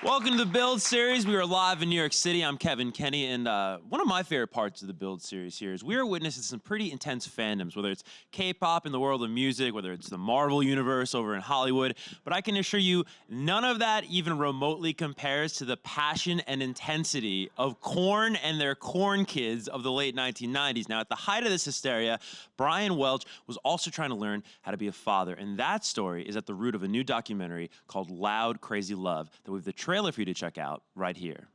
Welcome to the Build series. We are live in New York City. I'm Kevin Kenny, and one of my favorite parts of the Build series here is we are witnessing some pretty intense fandoms, whether it's K-pop in the world of music, whether it's the Marvel universe over in Hollywood. But I can assure you, none of that even remotely compares to the passion and intensity of Korn and their Korn kids of the late 1990s. Now, at the height of this hysteria, Brian Welch was also trying to learn how to be a father, and that story is at the root of a new documentary called Loud, Krazy Love that we have the trailer for you to check out right here.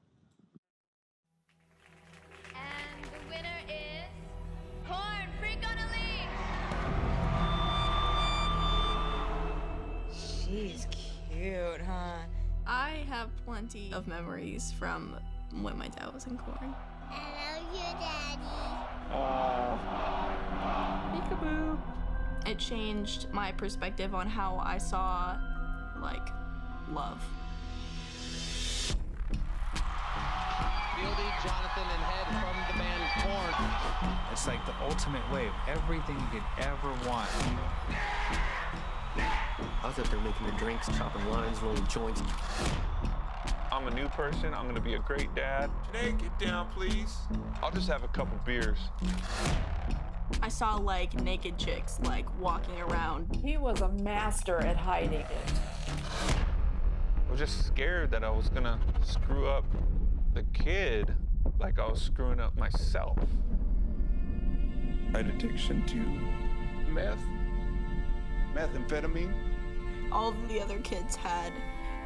And the winner is Korn, Freak on a Leash. She's cute, huh? I have plenty of memories from when my dad was in Korn. I love you, Daddy. Peekaboo. It changed my perspective on how I saw, like, love. Fieldy, Jonathan, and Head from the band Korn. It's like the ultimate way of everything you could ever want. I was up there making the drinks, chopping lines, rolling joints. I'm a new person. I'm gonna be a great dad. Jennea, get down, please. I'll just have a couple beers. I saw, like, naked chicks, like, walking around. He was a master at hiding it. I was just scared that I was gonna screw up the kid like I was screwing up myself. I had addiction to methamphetamine. All of the other kids had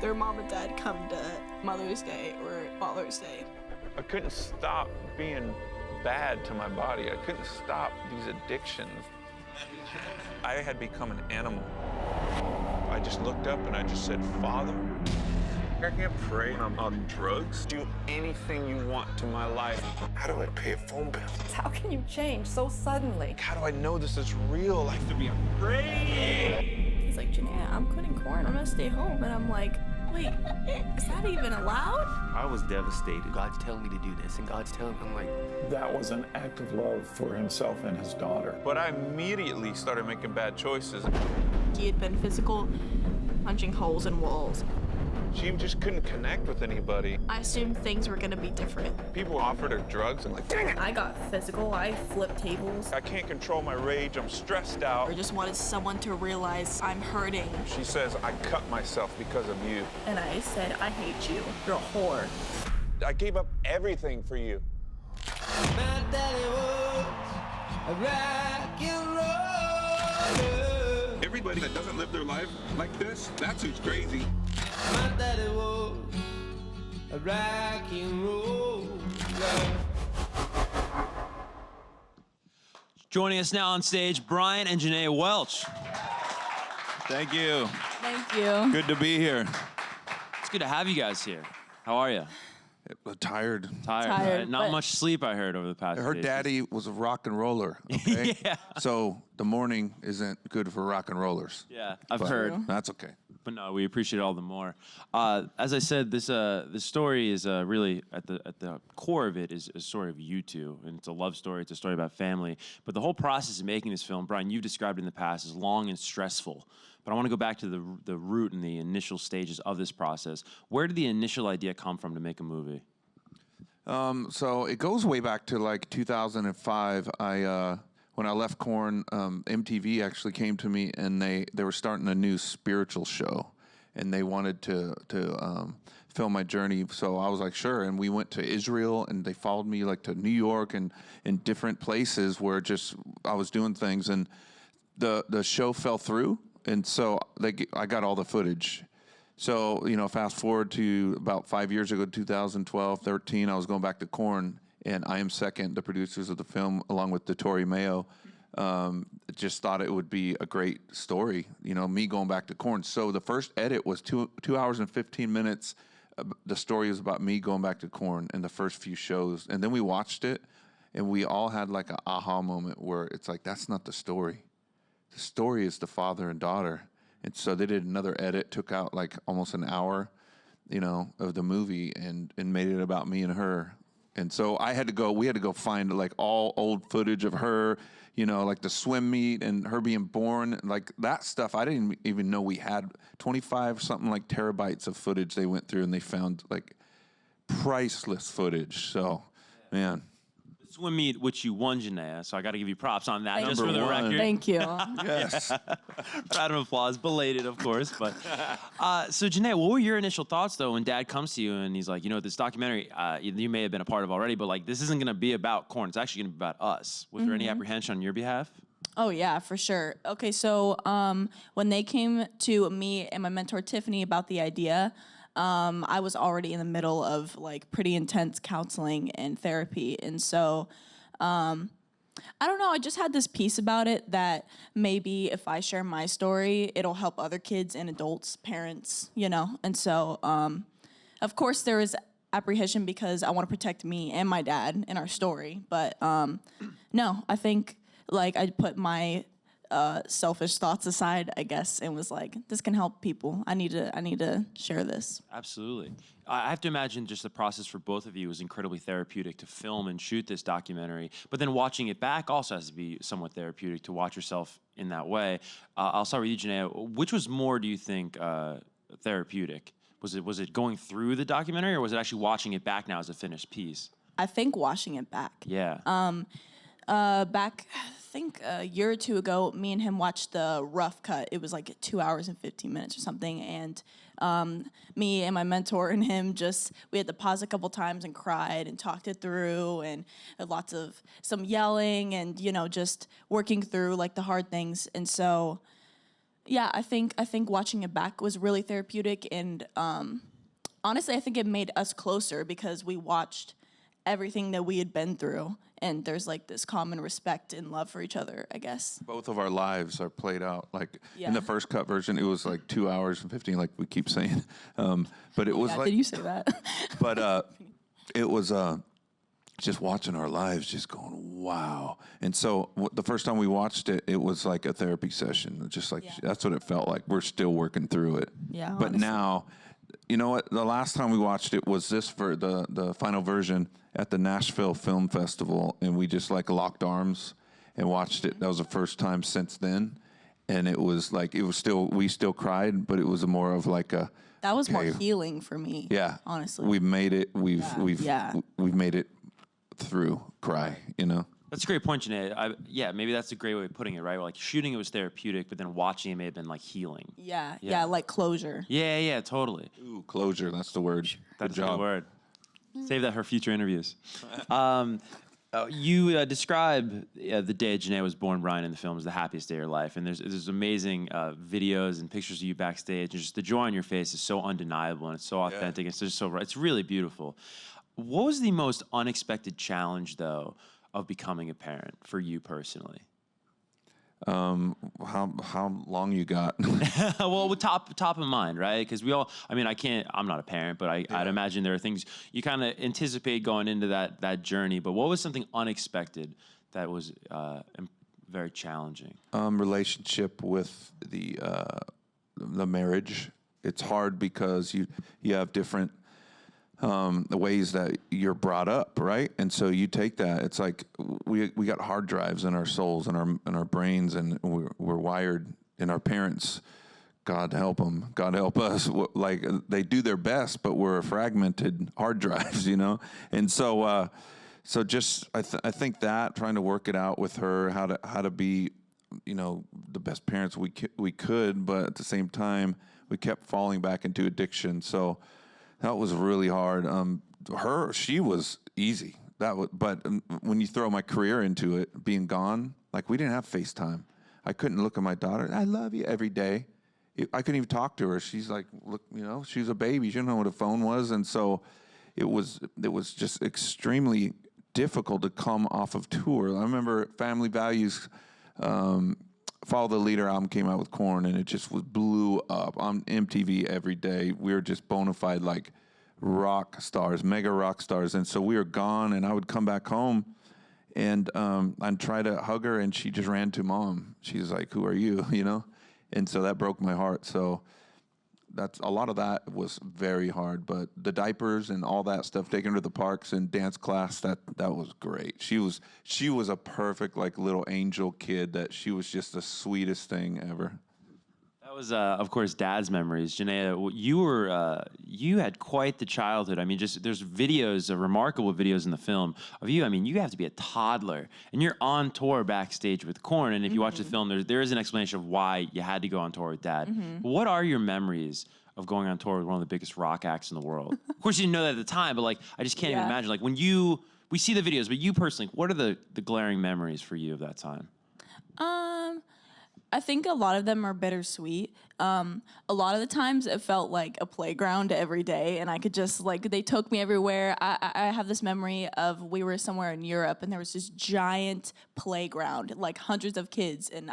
their mom and dad come to Mother's Day or Father's Day. I couldn't stop being bad to my body. I couldn't stop these addictions. I had become an animal. I just looked up and I just said, Father, I can't pray when I'm on drugs. Do anything you want to my life. How do I pay a phone bill? How can you change so suddenly? How do I know this is real? I have to be afraid. He's like, Jennea, I'm quitting Korn. I'm gonna stay home. And I'm like, wait, is that even allowed? I was devastated. God's telling me to do this, and God's telling me, I'm like, That was an act of love for himself and his daughter. But I immediately started making bad choices. He had been physical, punching holes in walls. She just couldn't connect with anybody. I assumed things were gonna be different. People offered her drugs and like, dang it! I got physical. I flipped tables. I can't control my rage. I'm stressed out. I just wanted someone to realize I'm hurting. She says, I cut myself because of you. And I said, I hate you. You're a whore. I gave up everything for you. My daddy was a rock and roller. Everybody that doesn't live their life like this, that's who's crazy. My daddy was a rock and roller. Joining us now on stage, Brian and Jennea Welch. Thank you. Thank you. Good to be here. It's good to have you guys here. How are you? Tired. Tired, right? Not much sleep, I heard, over the past Her days. daddy was a rock and roller, okay? Yeah. So the morning isn't good for rock and rollers. Yeah, I've But heard. That's okay. But no, we appreciate it all the more. As I said, this story is really at the core of it is a story of you two, and it's a love story. It's a story about family. But the whole process of making this film, Brian, you've described it in the past as long and stressful. But I want to go back to the root and the initial stages of this process. Where did the initial idea come from to make a movie? So it goes way back to like 2005. When I left Korn, MTV actually came to me and they were starting a new spiritual show, and they wanted to film my journey. So I was like, sure. And we went to Israel, and they followed me like to New York and in different places where just I was doing things, and the show fell through, and so I got all the footage. So, fast forward to about 5 years ago, 2012, 13, I was going back to Korn, and I Am Second, the producers of the film, along with Tori Mayo, just thought it would be a great story, me going back to Korn. So the first edit was 2 hours and 15 minutes. The story was about me going back to Korn in the first few shows. And then we watched it, and we all had like an aha moment where it's like, that's not the story. The story is the father and daughter. And so they did another edit, took out like almost an hour, of the movie and made it about me and her. And so we had to go find like all old footage of her, you know, like the swim meet and her being born, like that stuff. I didn't even know we had 25 something like terabytes of footage they went through, and they found like priceless footage. So, man. Swim meet, which you won, Jennea, so I got to give you props on that. Thank Just you. for the Number one. record. Thank you. Yes. Round of applause, belated, of course. But so, Jennea, what were your initial thoughts though when Dad comes to you and he's like, you know, this documentary you may have been a part of already, but like this isn't going to be about Korn. It's actually going to be about us. Was there any apprehension on your behalf? Oh yeah, for sure. Okay, so when they came to me and my mentor Tiffany about the idea, I was already in the middle of like pretty intense counseling and therapy, and so I don't know. I just had this piece about it that maybe if I share my story, it'll help other kids and adults, parents, you know. And so, of course, there is apprehension because I want to protect me and my dad in our story. But no, I think like I put my selfish thoughts aside, I guess, and was like, this can help people. I need to share this. Absolutely. I have to imagine just the process for both of you was incredibly therapeutic to film and shoot this documentary, but then watching it back also has to be somewhat therapeutic to watch yourself in that way. I'll start with you, Jennea. Which was more, do you think, therapeutic? Was it going through the documentary, or was it actually watching it back now as a finished piece? I think watching it back. Yeah. Back, I think a year or two ago, me and him watched the rough cut. It was like 2 hours and 15 minutes or something. And me and my mentor and him we had to pause a couple times and cried and talked it through, and lots of some yelling and, you know, just working through like the hard things. And so, yeah, I think watching it back was really therapeutic. And honestly, I think it made us closer because we watched everything that we had been through, and there's like this common respect and love for each other, I guess. Both of our lives are played out. Like Yeah. in the first cut version, it was like 2 hours and 15, like we keep saying. But it was Yeah, like, did you say that? but it was just watching our lives, just going, wow. And so the first time we watched it, it was like a therapy session. Just like, that's what it felt like. We're still working through it. Yeah, But honestly. now, you know what? The last time we watched it was this for the final version at the Nashville Film Festival, and we just like locked arms and watched it. That was the first time since then, and it was like we still cried, but it was more of like a That was more okay, healing for me. yeah, honestly. we've made it. We've made it through cry. You know. That's a great point, Jennea. Yeah, maybe that's a great way of putting it, right? Like shooting it was therapeutic, but then watching it may have been like healing. Yeah, like closure. Yeah, totally. Ooh, closure. That's the word. That's Good a good job. word. Save that for future interviews. You describe the day Jennea was born, Brian, in the film as the happiest day of your life. And there's amazing videos and pictures of you backstage. And just the joy on your face is so undeniable and it's so authentic. It's just so it's really beautiful. What was the most unexpected challenge, though, of becoming a parent for you personally? How long you got? Well, with top of mind, right? Because I'm not a parent, but I'd imagine there are things you kind of anticipate going into that journey. But what was something unexpected that was very challenging? Relationship with the marriage. It's hard because you have different the ways that you're brought up, right? And so you take that. It's like we got hard drives in our souls and our brains, and we're wired. And our parents, God help them, God help us. Like they do their best, but we're fragmented hard drives, you know. And so, just I think that trying to work it out with her, how to be, you know, the best parents we could, but at the same time we kept falling back into addiction. So. That was really hard. She was easy. But when you throw my career into it, being gone, like we didn't have FaceTime. I couldn't look at my daughter. I love you every day. I couldn't even talk to her. She's like, look, you know, she's a baby. She didn't know what a phone was, and so it was just extremely difficult to come off of tour. I remember Family Values. Follow the Leader album came out with Korn, and it just blew up on MTV every day. We were just bona fide like rock stars, mega rock stars, and so we were gone. And I would come back home, and I'd try to hug her, and she just ran to Mom. She's like, "Who are you?" You know, and so that broke my heart. So that's a lot of that was very hard. But the diapers and all that stuff, taking her to the parks and dance class, that was great. She was a perfect like little angel kid. That she was just the sweetest thing ever. That was, of course, Dad's memories. Jennea, you had quite the childhood. I mean, there's videos, remarkable videos in the film of you. I mean, you have to be a toddler, and you're on tour backstage with Korn. And if you watch the film, there is an explanation of why you had to go on tour with Dad. What are your memories of going on tour with one of the biggest rock acts in the world? Of course, you didn't know that at the time, but like, I just can't even imagine. Like, when we see the videos, but you personally, what are the glaring memories for you of that time? I think a lot of them are bittersweet. A lot of the times it felt like a playground every day, and I could just, like, they took me everywhere. I have this memory of we were somewhere in Europe, and there was this giant playground, like hundreds of kids, and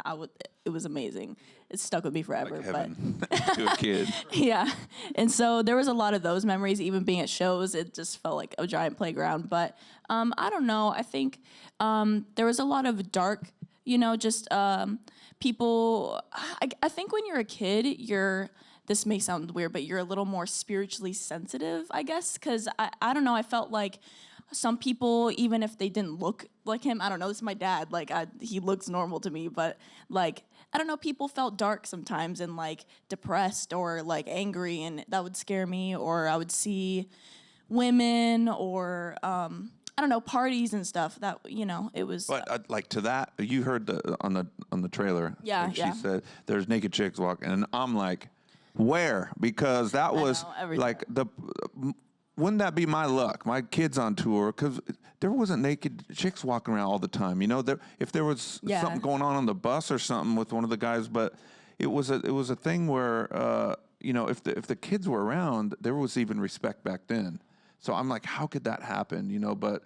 it was amazing. It stuck with me forever. Like heaven to a kid. Yeah. And so there was a lot of those memories, even being at shows. It just felt like a giant playground. But I don't know. I think there was a lot of dark, just people. I think when you're a kid, this may sound weird, but you're a little more spiritually sensitive, I guess. Because I don't know. I felt like some people, even if they didn't look like him, I don't know. This is my dad. Like, he looks normal to me. But, like, I don't know, people felt dark sometimes and, like, depressed or, like, angry, and that would scare me. Or I would see women or, I don't know, parties and stuff. That, it was... But, like, to that, you heard on the trailer. Yeah, like she said, there's naked chicks walking, and I'm like, where? Because that was, like, wouldn't that be my luck? My kid's on tour, because there wasn't naked chicks walking around all the time. If there was something going on the bus or something with one of the guys, but it was a thing where if the kids were around, there was even respect back then. So I'm like, how could that happen? But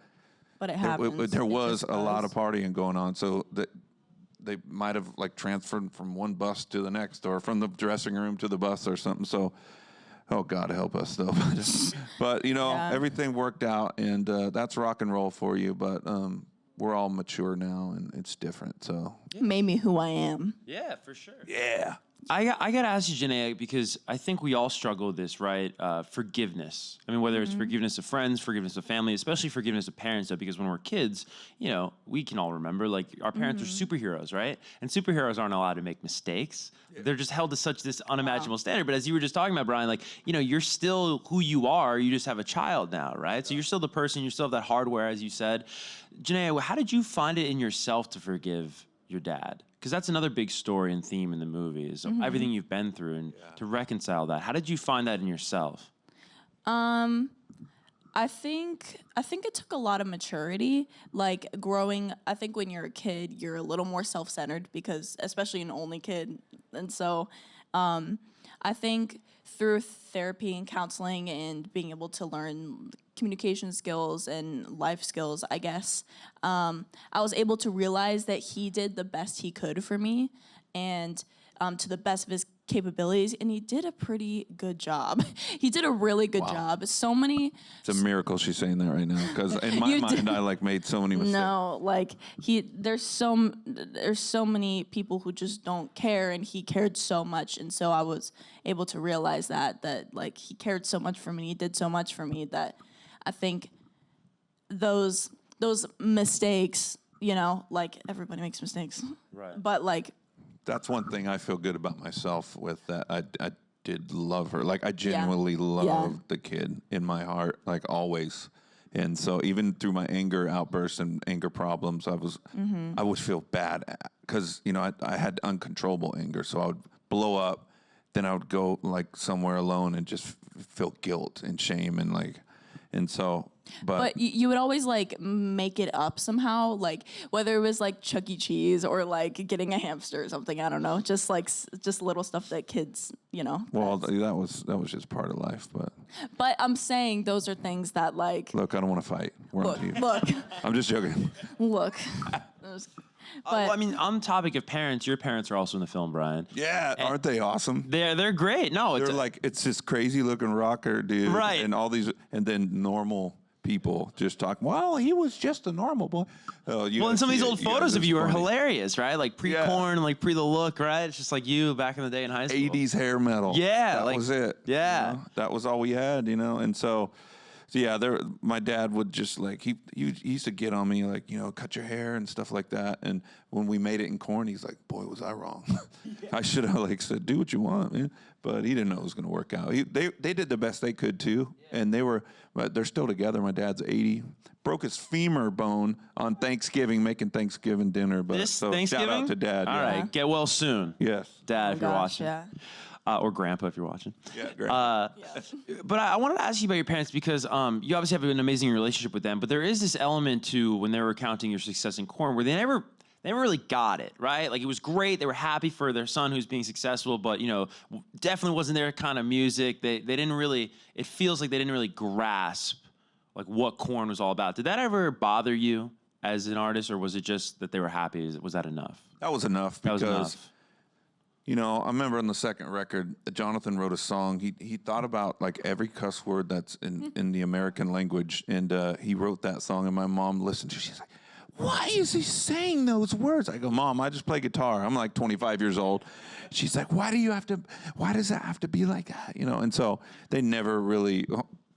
it happens. There was a lot of partying going on, so that they might have like transferred from one bus to the next, or from the dressing room to the bus or something. So. Oh, God help us, though. But, everything worked out, and that's rock and roll for you. But we're all mature now, and it's different. So it made me who I am. Yeah, for sure. Yeah. I got to ask you, Jennea, because I think we all struggle with this, right? Forgiveness. I mean, whether it's forgiveness of friends, forgiveness of family, especially forgiveness of parents, though, because when we're kids, we can all remember, like, our parents are superheroes, right? And superheroes aren't allowed to make mistakes. Yeah. They're just held to such this unimaginable standard. But as you were just talking about, Brian, like, you're still who you are. You just have a child now, right? So you're still the person. You still have that hardware, as you said. Jennea, how did you find it in yourself to forgive your dad? Because that's another big story and theme in the movie is everything you've been through, and to reconcile that. How did you find that in yourself? I think it took a lot of maturity. Like, growing, I think when you're a kid, you're a little more self-centered, because especially an only kid. And so I think through therapy and counseling and being able to learn communication skills and life skills, I guess, I was able to realize that he did the best he could for me, and to the best of his capabilities, and he did a pretty good job. He did a really good job. It's a miracle she's saying that right now, because in my mind, I made so many mistakes. No, like, there's so many people who just don't care, and he cared so much, and so I was able to realize that like, he cared so much for me, he did so much for me, that I think those mistakes, like, everybody makes mistakes, right? But, like, that's one thing I feel good about myself with that. I did love her. Like, I genuinely loved the kid in my heart, like, always. And so even through my anger outbursts and anger problems, I would feel bad because, I had uncontrollable anger. So I would blow up, then I would go, like, somewhere alone and just feel guilt and shame and so... But you would always, like, make it up somehow, like, whether it was, like, Chuck E. Cheese or, like, getting a hamster or something, I don't know, just little stuff that kids, Well, that was just part of life, but... But I'm saying those are things that, like... Look, I don't want to fight. We're on TV. Look. I'm just joking. Look. Well, I mean, on the topic of parents, your parents are also in the film, Brian. Yeah, aren't they awesome? They're great. No, it's this crazy-looking rocker dude. Right. And all these... And then normal... people just talking. Well, he was just a normal boy. Well, and some of these old photos of you are hilarious, right? Like pre-Korn, like pre the look, right? It's just like you back in the day in high school. 80s hair metal. Yeah, that like, was it. Yeah, you know? That was all we had, you know. And so yeah, my dad would just like he used to get on me like, you know, cut your hair and stuff like that. And when we made it in Korn, he's like, boy, was I wrong. I should have like said, do what you want, man. But he didn't know it was going to work out. They did the best they could too, and but they're still together. My dad's 80. Broke his femur bone on Thanksgiving, making Thanksgiving dinner. But this so Thanksgiving, shout out to Dad. All right, get well soon. Yes, Dad, if you're gosh, watching. yeah. Or Grandpa, if you're watching. Yeah, Grandpa. But I wanted to ask you about your parents because you obviously have an amazing relationship with them. But there is this element to when they were recounting your success in Korn where they never really got it, right? Like it was great. They were happy for their son who's being successful, but you know, definitely wasn't their kind of music. They didn't really. It feels like they didn't really grasp like what Korn was all about. Did that ever bother you as an artist, or was it just that they were happy? Was that enough? That was enough. That was enough. You know, I remember on the second record, Jonathan wrote a song. He thought about like every cuss word that's in the American language, and he wrote that song. And my mom listened to it. She's like, "Why is he saying those words?" I go, "Mom, I just play guitar. I'm like 25 years old." She's like, "Why does that have to be like that?" You know, and so they never really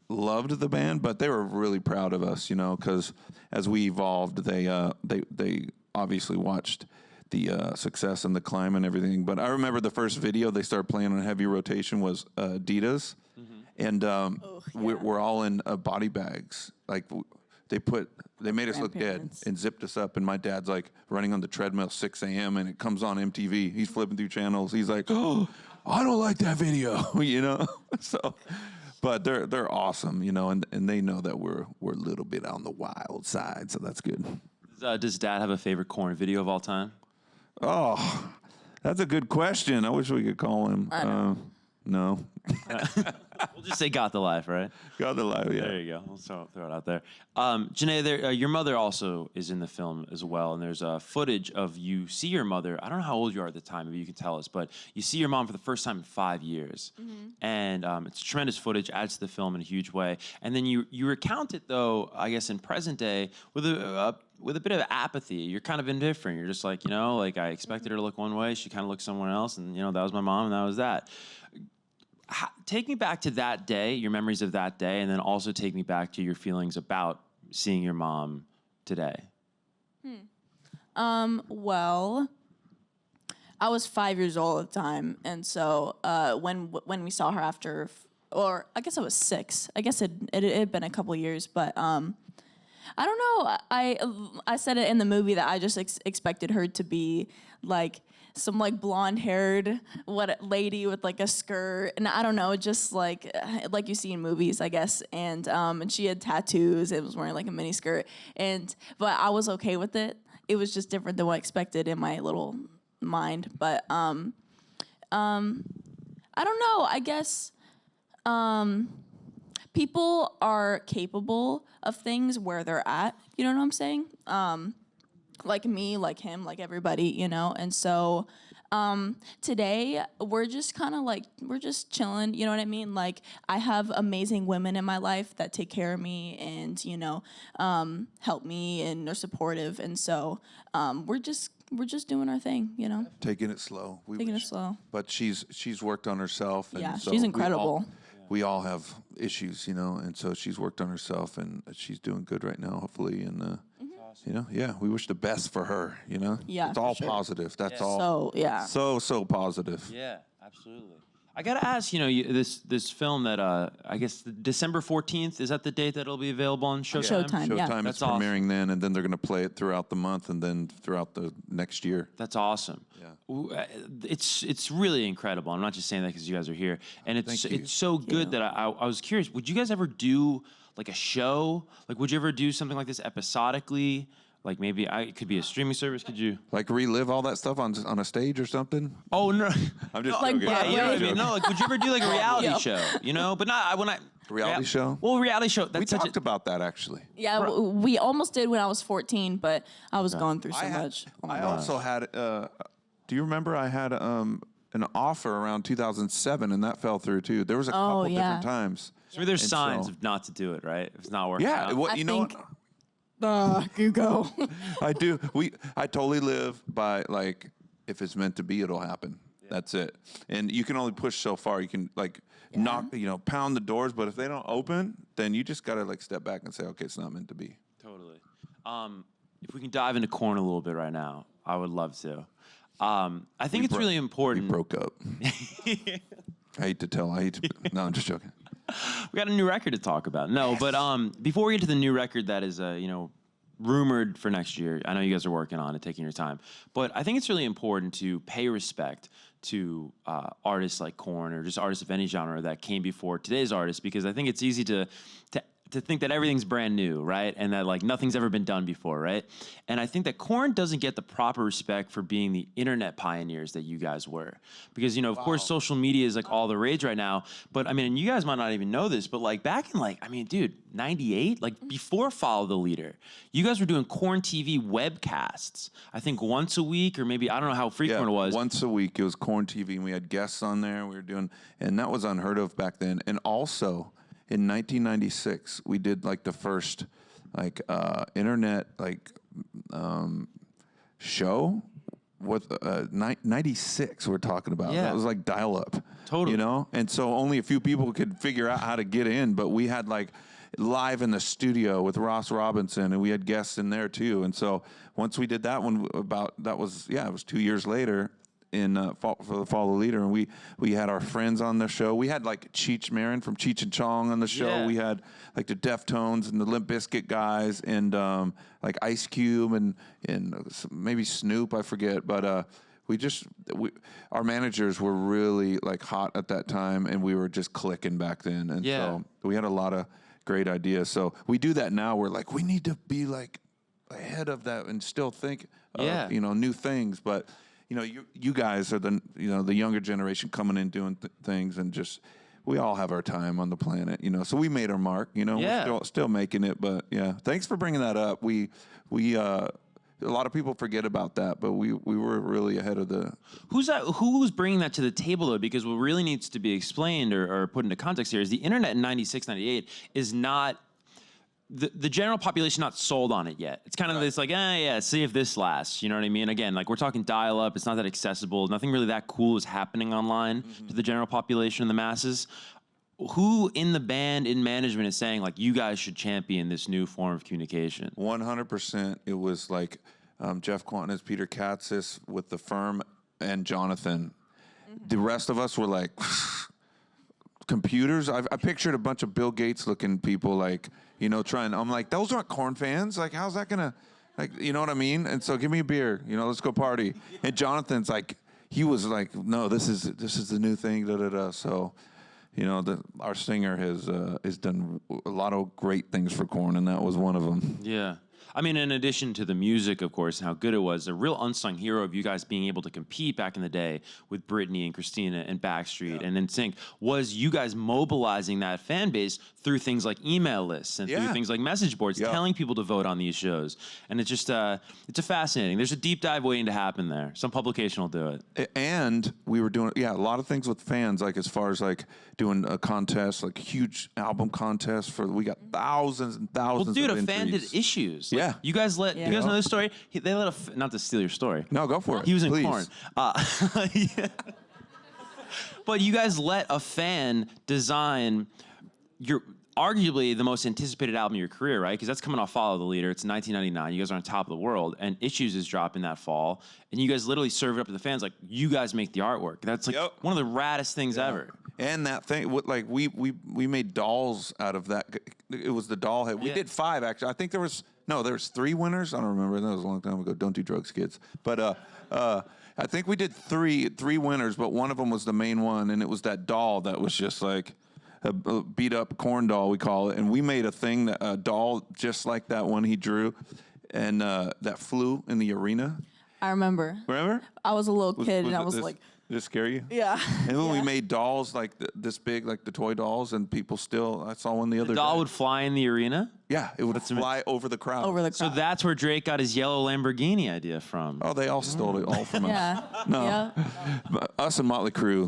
loved the band, but they were really proud of us. You know, because as we evolved, they obviously watched the success and the climb and everything. But I remember the first video they started playing on heavy rotation was Adidas. And we're all in body bags. Like they made us look dead and zipped us up. And my dad's like running on the treadmill 6 a.m. and it comes on MTV. He's flipping through channels. He's like, "Oh, I don't like that video," you know? So, but they're awesome, you know, and they know that we're a little bit on the wild side. So that's good. Does Dad have a favorite Korn video of all time? Oh, that's a good question. I wish we could call him. No. We'll just say "Got the Life," right? Got the Life, yeah. There you go. We'll throw it out there. Jennea, your mother also is in the film as well, and there's footage of you see your mother. I don't know how old you are at the time. Maybe you can tell us, but you see your mom for the first time in 5 years, and it's tremendous footage. Adds to the film in a huge way. And then you recount it though, I guess in present day with a bit of apathy. You're kind of indifferent. You're just like, you know, like I expected her to look one way. She kind of looked somewhere else, and you know that was my mom, and that was that. Take me back to that day, your memories of that day, and then also take me back to your feelings about seeing your mom today. Well, I was 5 years old at the time, and so when we saw her after, or I guess I was 6. I guess it had been a couple years, but I don't know. I said it in the movie that I just expected her to be like some like blonde-haired lady with like a skirt, and I don't know, just like you see in movies, I guess. And she had tattoos. And was wearing like a mini skirt, but I was okay with it. It was just different than what I expected in my little mind. But I don't know. I guess people are capable of things where they're at. You know what I'm saying? Like me, like him, like everybody, you know? And so today we're just kind of like, we're just chilling, you know what I mean? Like I have amazing women in my life that take care of me and, you know, help me and are supportive. And so we're just doing our thing, you know? Taking it slow. Taking it slow. But she's worked on herself. And Yeah, so she's incredible. We all have issues, you know, and so she's worked on herself and she's doing good right now, hopefully. And, you know, yeah, we wish the best for her, you know? Yeah, it's all sure. positive. That's all. So, yeah. So positive. Yeah, absolutely. I gotta ask, you know, this film that I guess December 14th, is that the date that it'll be available on Showtime? Showtime, yeah. Showtime. It's premiering then, and then they're going to play it throughout the month, and then throughout the next year. That's awesome. Yeah, it's really incredible. I'm not just saying that because you guys are here, and it's so good that I was curious. Would you guys ever do like a show? Like, would you ever do something like this episodically? Like maybe it could be a streaming service. Could you like relive all that stuff on a stage or something? Oh no, I'm just like joking. Yeah, you know what I mean. No, like would you ever do like a reality show? You know, but not when I reality show. Well, reality show. That's we talked about that actually. Yeah, we almost did when I was 14, but I was going through so much. I also had. Do you remember I had an offer around 2007, and that fell through too. There was a couple different times. So maybe there's And signs so- of not to do it, right? If it's not working Yeah, out. well, I you know think- what? You go. I do. I totally live by like, if it's meant to be, it'll happen. That's it. And you can only push so far. You can like knock, pound the doors, but if they don't open, then you just gotta like step back and say, okay, it's not meant to be. Totally. If we can dive into Korn a little bit right now, I would love to. I think it's really We important. broke up. I hate to. No, I'm just joking. We got a new record to talk about. No, but before we get to the new record that is, rumored for next year, I know you guys are working on it, taking your time, but I think it's really important to pay respect to artists like Korn or just artists of any genre that came before today's artists, because I think it's easy to think that everything's brand new, right? And that like nothing's ever been done before, right? And I think that Korn doesn't get the proper respect for being the internet pioneers that you guys were. Because, of course, social media is like all the rage right now. But I mean, and you guys might not even know this, but like back in 98, like before Follow the Leader, you guys were doing Korn TV webcasts. I think once a week, or maybe, I don't know how frequent it was. Once a week. It was Korn TV, and we had guests on there. We were doing, and that was unheard of back then. And also, in 1996, we did like the first like internet like show with 96 we're talking about. Yeah. That was like dial up. Totally. And so only a few people could figure out how to get in, but we had like live in the studio with Ross Robinson, and we had guests in there too. And so once we did that one, it was 2 years later. For the Follow the Leader, and we had our friends on the show. We had like Cheech Marin from Cheech and Chong on the show. Yeah. We had like the Deftones and the Limp Bizkit guys, and like Ice Cube and maybe Snoop, I forget. But our managers were really like hot at that time, and we were just clicking back then. And so we had a lot of great ideas. So we do that now. We're like, we need to be like ahead of that and still think of, new things. But you guys are the younger generation coming in doing things, and just we all have our time on the planet, So we made our mark, We're still making it, but yeah. Thanks for bringing that up. We a lot of people forget about that, but we were really ahead of the. Who's bringing that to the table though? Because what really needs to be explained or put into context here is the internet in 96, 98 is not. The general population not sold on it yet. It's kind of this like, see if this lasts. You know what I mean? Again, like we're talking dial-up. It's not that accessible. Nothing really that cool is happening online to the general population and the masses. Who in the band, in management, is saying like you guys should champion this new form of communication? 100%. It was like Jeff Quantinus, Peter Katzis with the Firm, and Jonathan. The rest of us were like computers. I pictured a bunch of Bill Gates looking people like. Trying. I'm like, those aren't Korn fans. Like, how's that gonna, like, you know what I mean? And so, give me a beer. Let's go party. And Jonathan's like, he was like, no, this is the new thing. Da da da. So, our singer has done a lot of great things for Korn, and that was one of them. Yeah. I mean, in addition to the music, of course, and how good it was, a real unsung hero of you guys being able to compete back in the day with Britney and Christina and Backstreet and NSYNC was you guys mobilizing that fan base through things like email lists and through things like message boards, telling people to vote on these shows. And it's just, it's a fascinating. There's a deep dive waiting to happen there. Some publication will do it. And we were doing, a lot of things with fans, like as far as like doing a contest, like huge album contest we got thousands and thousands of entries. a fan did Issues. Like, yeah. You guys you guys know this story? They let not to steal your story. No, go for it. He was in Please. Korn. But you guys let a fan design arguably the most anticipated album of your career, right? Because that's coming off Follow the Leader. It's 1999. You guys are on top of the world, and Issues is dropping that fall. And you guys literally serve it up to the fans like, you guys make the artwork. That's like one of the raddest things ever. And that thing, like we made dolls out of that. It was the doll head. We did 5 actually. I think there was 3 winners. I don't remember. That was a long time ago. Don't do drugs, kids. But I think we did three winners, but one of them was the main one, and it was that doll that was just like a beat up Korn doll, we call it. And we made a doll just like that one he drew, and that flew in the arena. I remember. Remember? I was a little kid, and I was like, did it scare you? yeah. And then we made dolls like this big, like the toy dolls, and people still. I saw one the other The doll day. would fly in the arena? Yeah, it would fly over the crowd. Over the So crowd. that's where Drake got his yellow Lamborghini idea from. Oh, they all stole it all from us. Yeah. No, Yeah. us and Motley Crue.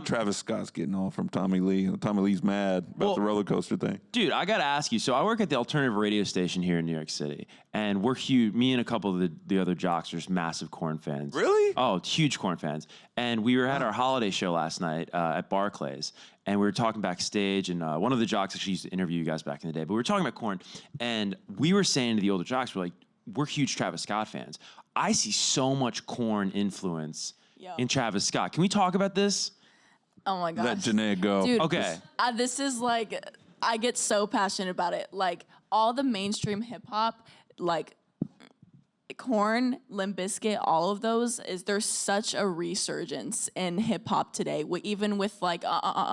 Travis Scott's getting all from Tommy Lee. Tommy Lee's mad about the roller coaster thing. Dude, I gotta ask you. So I work at the alternative radio station here in New York City, and we're huge. Me and a couple of the other jocks are just massive Korn fans. Really? Oh, huge Korn fans. And we were at our holiday show last night at Barclays, and we were talking backstage. And one of the jocks actually used to interview you guys back in the day, but we were talking about Korn, and we were saying to the older jocks, we're huge Travis Scott fans. I see so much Korn influence in Travis Scott. Can we talk about this? Oh my gosh. Let Jennea go. Dude, Okay. This is like, I get so passionate about it. Like, all the mainstream hip hop, like Korn, Limp Bizkit, all of those, there's such a resurgence in hip hop today. Even with like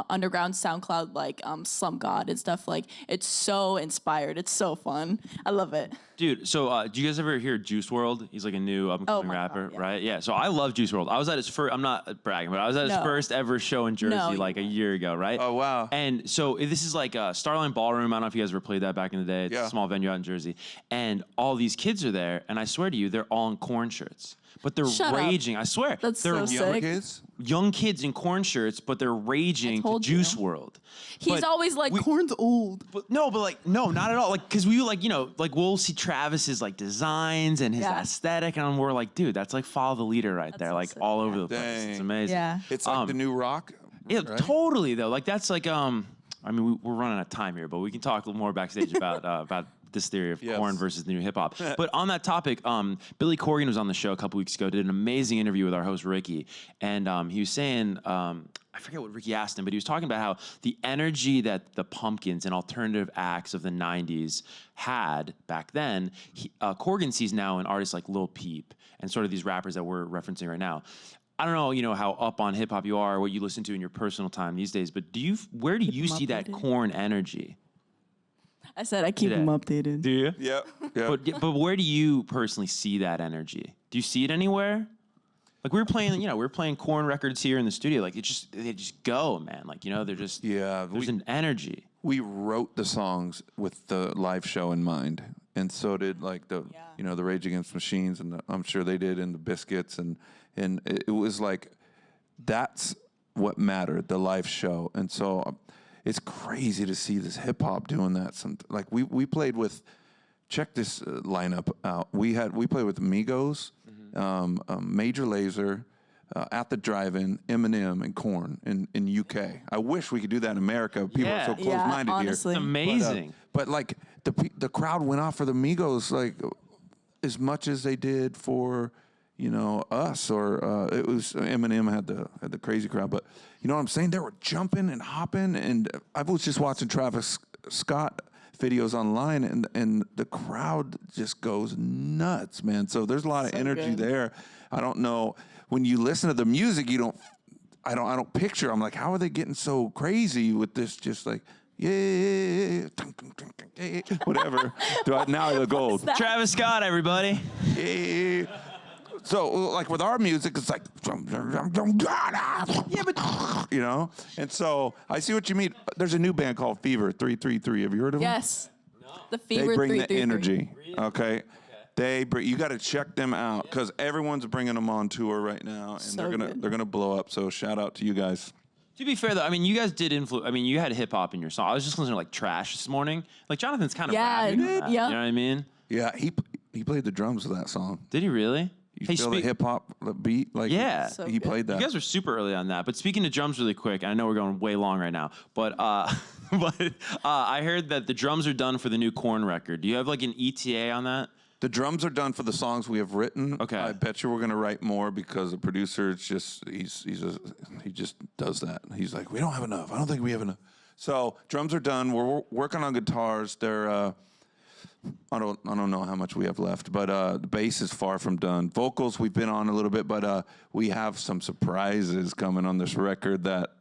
underground SoundCloud, like Slum God and stuff. Like, it's so inspired. It's so fun. I love it. Dude, so do you guys ever hear Juice WRLD? He's like a new up-and-coming rapper, God, yeah. right? Yeah, so I love Juice WRLD. I was at his first, I'm not bragging, but I was at his first ever show in Jersey like a year ago, right? Oh, wow. And so this is like Starline Ballroom. I don't know if you guys ever played that back in the day. It's Yeah. a small venue out in Jersey. And all these kids are there, and I swear to you, they're all in Korn shirts. But they're Shut up. raging. I swear. That's they're so Young sick. kids? young kids in Korn shirts, but they're raging to told you. Juice WRLD. He's But always like, Korn's old. But no, not at all. Like, cause we we'll see Travis's like designs and his aesthetic, and we're like, dude, that's like follow the leader right there, so like sick. all over the place. Dang. It's amazing. Yeah. It's like the new rock. Yeah, right? totally though. Like that's like I mean, we're running out of time here, but we can talk a little more backstage about this theory of Korn versus the new hip hop. But on that topic, Billy Corgan was on the show a couple weeks ago, did an amazing interview with our host Ricky, and he was saying, I forget what Ricky asked him, but he was talking about how the energy that the Pumpkins and alternative acts of the '90s had back then, Corgan sees now in artists like Lil Peep and sort of these rappers that we're referencing right now. I don't know, how up on hip hop you are, what you listen to in your personal time these days, but where do you see that Korn energy? I said I keep them updated. Do you? Yep. But where do you personally see that energy? Do you see it anywhere? Like we were playing Korn records here in the studio. Like they just go, man. Like they're just there's an energy. We wrote the songs with the live show in mind, and so did like the the Rage Against the Machines, and I'm sure they did, and the Biscuits, and it was like that's what mattered, the live show, and so. It's crazy to see this hip hop doing that. Like we played with, check this lineup out. We played with Migos, Major Lazer, At the Drive-In, Eminem, and Korn in UK. I wish we could do that in America. People are so close-minded here. Honestly. It's amazing. But like the crowd went off for the Migos like as much as they did for us, or it was Eminem had the crazy crowd, but you know what I'm saying? They were jumping and hopping, and I was just watching Travis Scott videos online, and the crowd just goes nuts, man. So there's a lot of energy there. I don't know, when you listen to the music, I don't picture. I'm like, how are they getting so crazy with this? Just like. Yeah, whatever. Now I look old. Travis Scott, everybody. Yeah. So, like with our music, it's like, yeah, but And so I see what you mean. There's a new band called Fever 333. Have you heard of them? Yes. The Fever They bring 333. the energy. Okay. You got to check them out because everyone's bringing them on tour right now, and they're gonna blow up. So shout out to you guys. To be fair, though, I mean, you guys did influence. I mean, you had hip hop in your song. I was just listening to like Trash this morning. Like Jonathan's kind of rapping on that, yeah. You know what I mean? Yeah, he played the drums of that song. Did he really? You feel the hip hop beat? Like Yeah. So he good. played that. You guys were super early on that. But speaking of drums really quick, and I know we're going way long right now, but I heard that the drums are done for the new Korn record. Do you have like an ETA on that? The drums are done for the songs we have written. Okay. I bet you we're gonna write more because the producer he just does that. He's like, we don't have enough. I don't think we have enough. So drums are done. We're working on guitars. They're I don't know how much we have left, but the bass is far from done. Vocals we've been on a little bit, but we have some surprises coming on this record that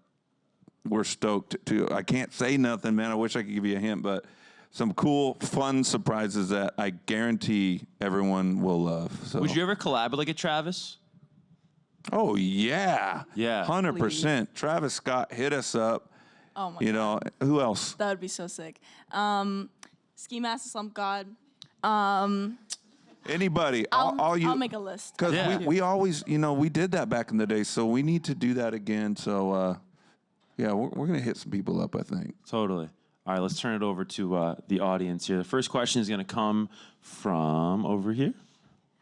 we're stoked to. I can't say nothing, man. I wish I could give you a hint, but some cool, fun surprises that I guarantee everyone will love. So. Would you ever collab with like a Travis? Oh, yeah. Yeah. 100%. Travis Scott hit us up. Oh my You know, who else? That would be so sick. Ski Mask, Slump God. Anybody? I'll make a list. Because we always, you know, we did that back in the day, so we need to do that again. So, yeah, we're going to hit some people up, I think. Totally. All right, let's turn it over to the audience here. The first question is going to come from over here.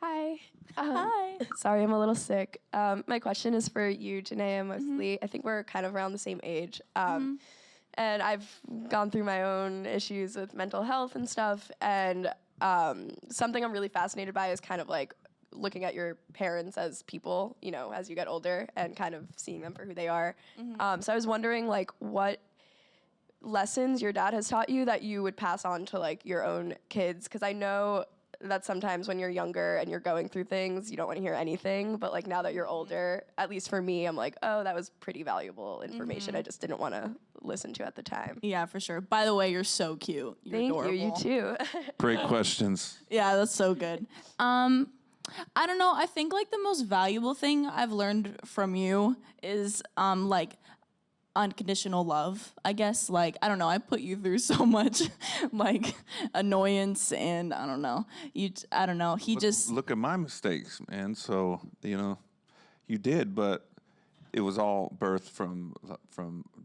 Hi. Hi. Sorry, I'm a little sick. My question is for you, Jennea, mostly. I think we're kind of around the same age. And I've gone through my own issues with mental health and stuff. And something I'm really fascinated by is kind of like looking at your parents as people, you know, as you get older and kind of seeing them for who they are. So I was wondering, like, what lessons your dad has taught you that you would pass on to, like, your own kids? Because I know that sometimes when you're younger and you're going through things, you don't want to hear anything. But, like, now that you're older, at least for me, I'm like, oh, that was pretty valuable information. I just didn't want to listen to at the time. Yeah, for sure. By the way, you're so cute. You're Thank adorable. you. You too. Great questions. Yeah, that's so good. I don't know. I think like the most valuable thing I've learned from you is like unconditional love, I guess. Like, I don't know. I put you through so much like annoyance and I don't know. I don't know. Look at my mistakes, man. So, you know, you did, but it was all birthed from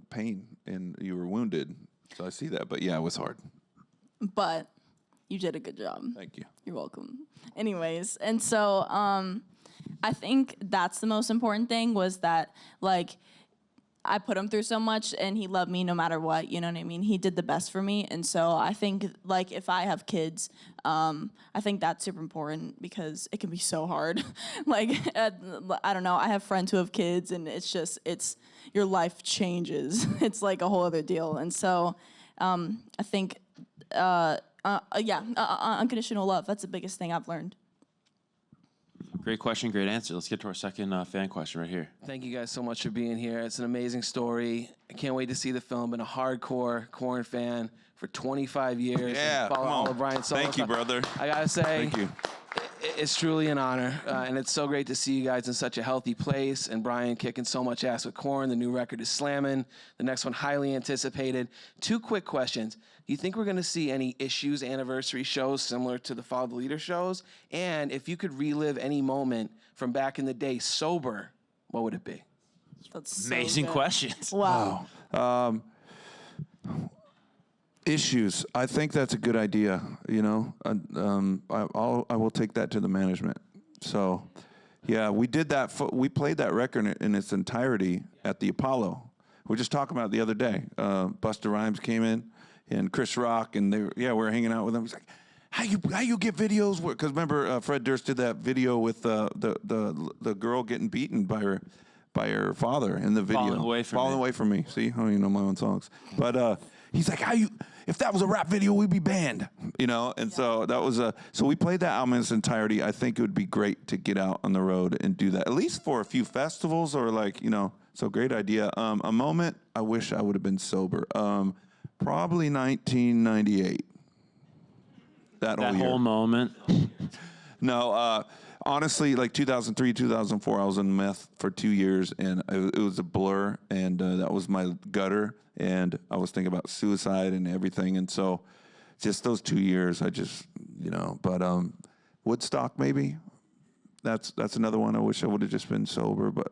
pain and you were wounded. So I see that. But yeah, it was hard. But you did a good job. Thank you. You're welcome. Anyways, and so I think that's the most important thing was that, like, I put him through so much and he loved me no matter what, you know what I mean? He did the best for me. And so I think, like, if I have kids, I think that's super important because it can be so hard. Like, I don't know. I have friends who have kids and it's your life changes. It's like a whole other deal. And so I think, unconditional love. That's the biggest thing I've learned. Great question, great answer. Let's get to our second fan question right here. Thank you guys so much for being here. It's an amazing story. I can't wait to see the film. Been a hardcore Korn fan for 25 years. Yeah, Follow come all on. of Brian's solo Thank you, stuff. brother. I gotta say, Thank you. It's truly an honor, and it's so great to see you guys in such a healthy place. And Brian kicking so much ass with Korn. The new record is slamming. The next one highly anticipated. 2 quick questions. Do you think we're going to see any Issues anniversary shows similar to the Follow the Leader shows? And if you could relive any moment from back in the day sober, what would it be? That's amazing questions. Wow. Issues. I think that's a good idea. You know, I will take that to the management. So, yeah, we did that. We played that record in its entirety at the Apollo. We were just talking about it the other day. Busta Rhymes came in and Chris Rock, and we were hanging out with them. He's like, how you get videos? Because remember, Fred Durst did that video with the girl getting beaten by her father in the video. Falling away from me. See, I don't even know my own songs. But he's like, if that was a rap video, we'd be banned, you know? And so that was so we played that album in its entirety. I think it would be great to get out on the road and do that, at least for a few festivals or like, you know, so great idea. A moment I wish I would have been sober. Probably 1998. That whole moment. No, honestly, like 2003, 2004, I was in meth for 2 years, and it was a blur, and that was my gutter, and I was thinking about suicide and everything, and so just those 2 years, I just, you know, but Woodstock maybe, that's another one I wish I would have just been sober, but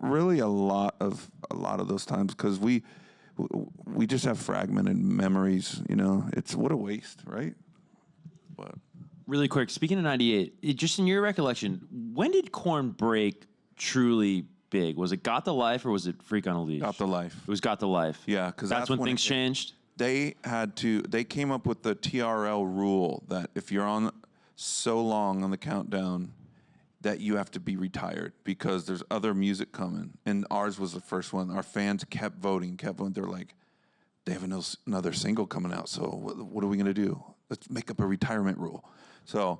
really a lot of those times, because we just have fragmented memories, you know, it's what a waste, right? But really quick, speaking of 98, just in your recollection, when did Korn break truly big? Was it Got the Life or was it Freak on a Leash? Got the Life. It was Got the Life. Yeah, because that's when things changed. They came up with the TRL rule that if you're on so long on the countdown that you have to be retired because there's other music coming. And ours was the first one. Our fans kept voting. They're like, they have another single coming out, so what are we going to do? Let's make up a retirement rule. So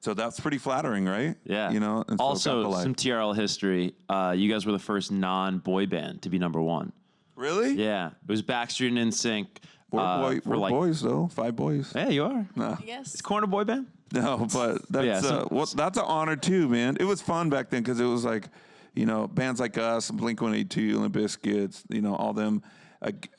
that's pretty flattering, right? Yeah. You know. And also, some TRL history. You guys were the first non-boy band to be #1. Really? Yeah. It was Backstreet and NSYNC. We're boys though. 5 boys. Yeah, you are. No. I guess. Is Korn a boy band? No, but that's that's an honor too, man. It was fun back then because it was like, you know, bands like us, Blink-182, Limp Bizkit, you know, all them.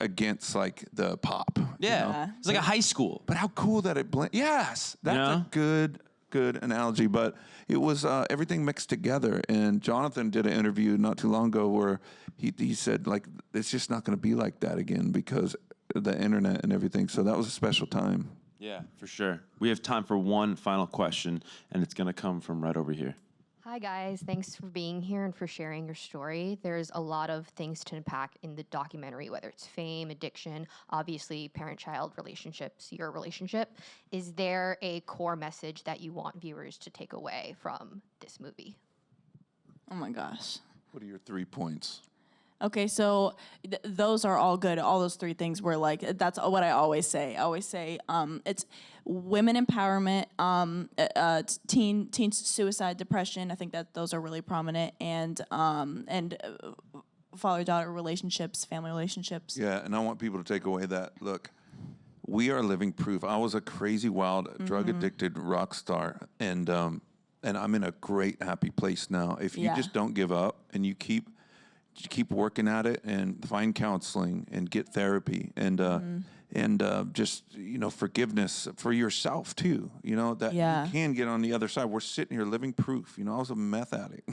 against like the pop. Yeah, you know? it's like a high school. But how cool that it blend. Yes, that's a good analogy. But it was everything mixed together. And Jonathan did an interview not too long ago where he said like it's just not going to be like that again because of the internet and everything. So that was a special time. Yeah, for sure. We have time for one final question, and it's going to come from right over here. Hi, guys. Thanks for being here and for sharing your story. There's a lot of things to unpack in the documentary, whether it's fame, addiction, obviously parent-child relationships, your relationship. Is there a core message that you want viewers to take away from this movie? Oh, my gosh. What are your 3 points? Okay, so those are all good. All those 3 things were like, that's what I always say. I always say it's women empowerment, teen suicide, depression. I think that those are really prominent, and father-daughter relationships, family relationships. Yeah, and I want people to take away that, look, we are living proof. I was a crazy, wild, drug-addicted rock star, and I'm in a great, happy place now. If you just don't give up and you keep working at it and find counseling and get therapy and just, forgiveness for yourself too, that you can get on the other side. We're sitting here living proof. I was a meth addict,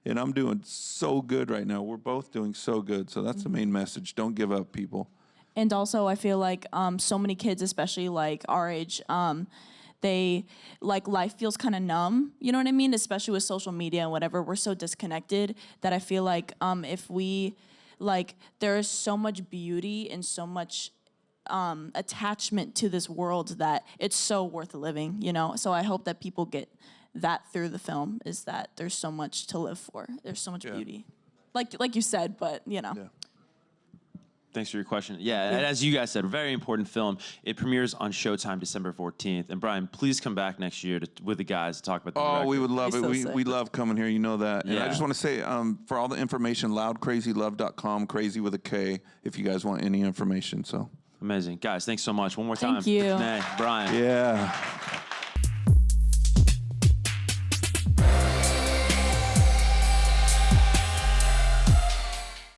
and I'm doing so good right now. We're both doing so good. So that's the main message. Don't give up, people. And also I feel like so many kids, especially like our age, they like life feels kind of numb, you know what I mean? Especially with social media and whatever, we're so disconnected that I feel like if we there is so much beauty and so much attachment to this world that it's so worth living, So I hope that people get that through the film, is that there's so much to live for. There's so much beauty, like you said, but Yeah. Thanks for your question. Yeah, and as you guys said, very important film. It premieres on Showtime December 14th. And Brian, please come back next year with the guys to talk about the record. We would love it. So We love coming here. You know that. And Yeah. I just want to say, for all the information, loudcrazylove.com, crazy with a K, if you guys want any information. So amazing. Guys, thanks so much. One more time. Thank you. Jennea, Brian. Yeah.